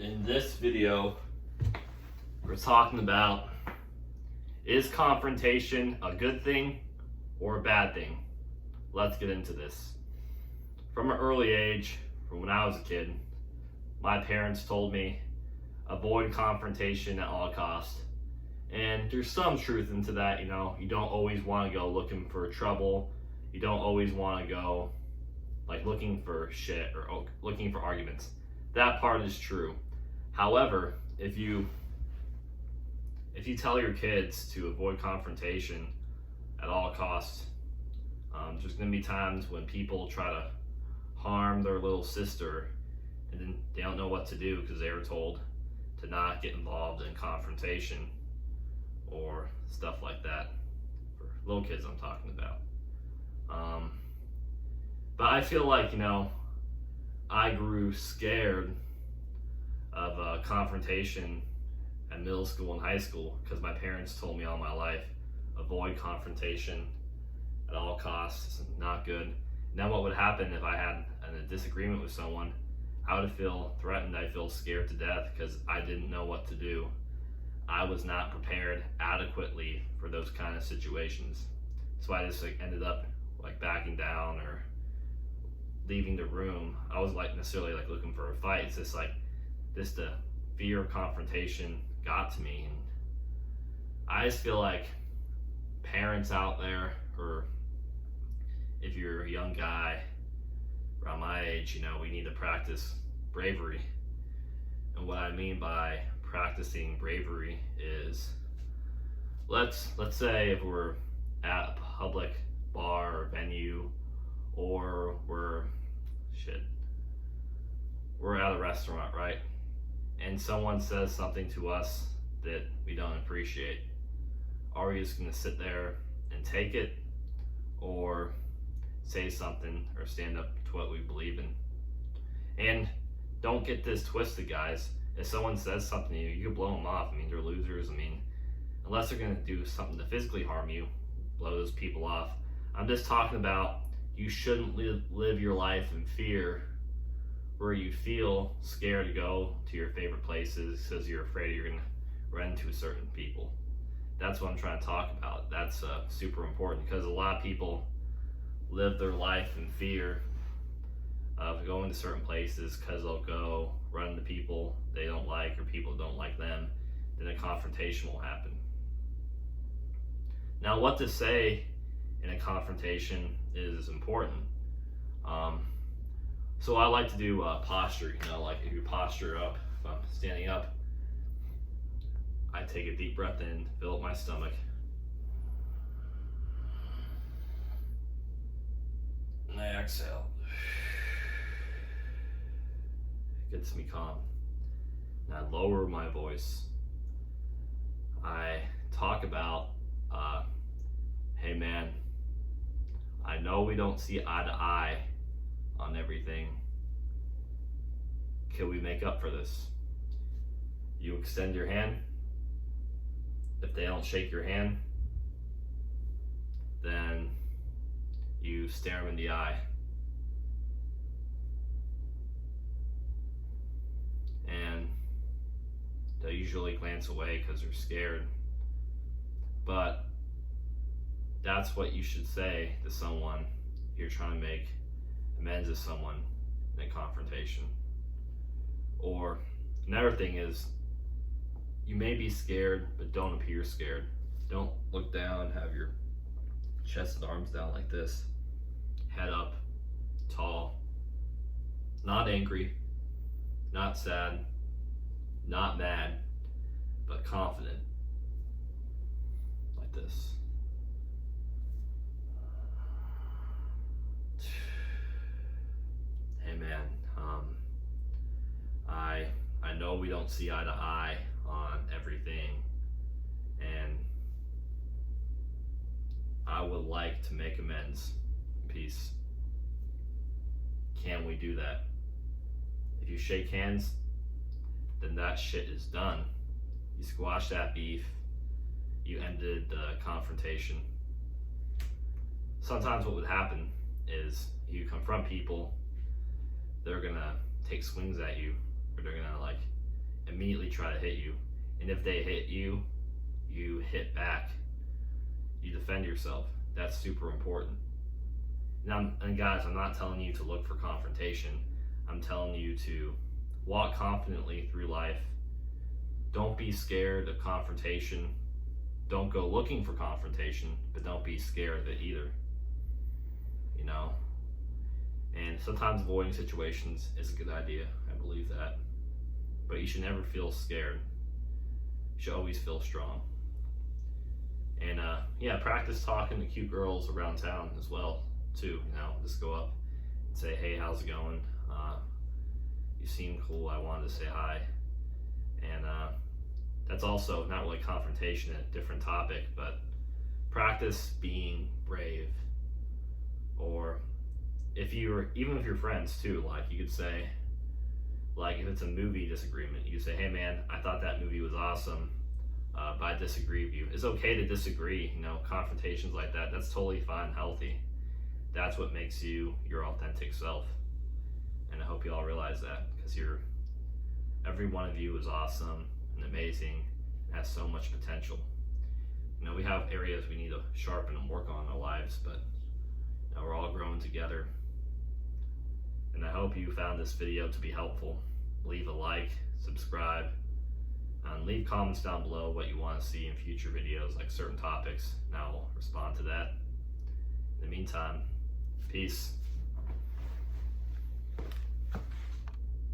In this video, we're talking about, is confrontation a good thing or a bad thing? Let's get into this. From an early age, from when I was a kid, my parents told me, avoid confrontation at all costs. And there's some truth into that, you know. You don't always want to go looking for trouble. You don't always want to go like looking for shit or looking for arguments. That part is true. However, if you tell your kids to avoid confrontation at all costs, there's going to be times when people try to harm their little sister and then they don't know what to do because they were told to not get involved in confrontation or stuff like that. For little kids I'm talking about. But I feel like, I grew scared of confrontation at middle school and high school because my parents told me all my life, avoid confrontation at all costs, it's not good. And then what would happen if I had a disagreement with someone? I would feel threatened, I'd feel scared to death because I didn't know what to do. I was not prepared adequately for those kind of situations. So I just ended up backing down or leaving the room. I was necessarily looking for a fight. It's just the fear of confrontation got to me. And I just feel like parents out there, or if you're a young guy around my age, we need to practice bravery. And what I mean by practicing bravery is, let's say if we're at a public bar or venue, or we're at a restaurant, right? And someone says something to us that we don't appreciate. Are we just gonna sit there and take it, or say something or stand up to what we believe in? And don't get this twisted, guys. If someone says something to you, you can blow them off. They're losers. Unless they're gonna do something to physically harm you, blow those people off. I'm just talking about, you shouldn't live your life in fear where you feel scared to go to your favorite places because you're afraid you're going to run into certain people. That's what I'm trying to talk about. That's super important because a lot of people live their life in fear of going to certain places because they'll go run into people they don't like or people don't like them. Then a confrontation will happen. Now, what to say in a confrontation is important. So I like to do posture, if you posture up, if I'm standing up, I take a deep breath in, fill up my stomach, and I exhale. It gets me calm. And I lower my voice. I talk about, hey man, I know we don't see eye to eye on everything. Can we make up for this? You extend your hand. If they don't shake your hand, then you stare them in the eye. And they'll usually glance away because they're scared. But that's what you should say to someone if you're trying to make amends with someone in a confrontation. Or another thing is, you may be scared, but don't appear scared. Don't look down, have your chest and arms down like this, head up, tall, not angry, not sad, not mad, but confident, like this. Hey man, I know we don't see eye to eye on everything, and I would like to make amends in peace. Can we do that? If you shake hands, then that shit is done. You squash that beef, you ended the confrontation. Sometimes what would happen is you confront people, they're gonna take swings at you, or they're gonna immediately try to hit you. And if they hit you, you hit back. You defend yourself. That's super important. And guys, I'm not telling you to look for confrontation. I'm telling you to walk confidently through life. Don't be scared of confrontation. Don't go looking for confrontation, but don't be scared of it either. You know? And sometimes avoiding situations is a good idea. I believe that. But you should never feel scared. You should always feel strong. And practice talking to cute girls around town as well, too. You know, just go up and say, hey, how's it going? You seem cool. I wanted to say hi. And that's also not really confrontation, a different topic, but practice being brave. Or even if you're friends too, like you could say, like if it's a movie disagreement, you could say, hey man, I thought that movie was awesome, but I disagree with you. It's okay to disagree, you know, confrontations like that, that's totally fine and healthy. That's what makes you your authentic self. And I hope you all realize that, because every one of you is awesome and amazing and has so much potential. You know, we have areas we need to sharpen and work on in our lives, but you know, we're all growing together. And I hope you found this video to be helpful. Leave a like, subscribe, and leave comments down below what you want to see in future videos, like certain topics, and I'll respond to that. In the meantime, peace.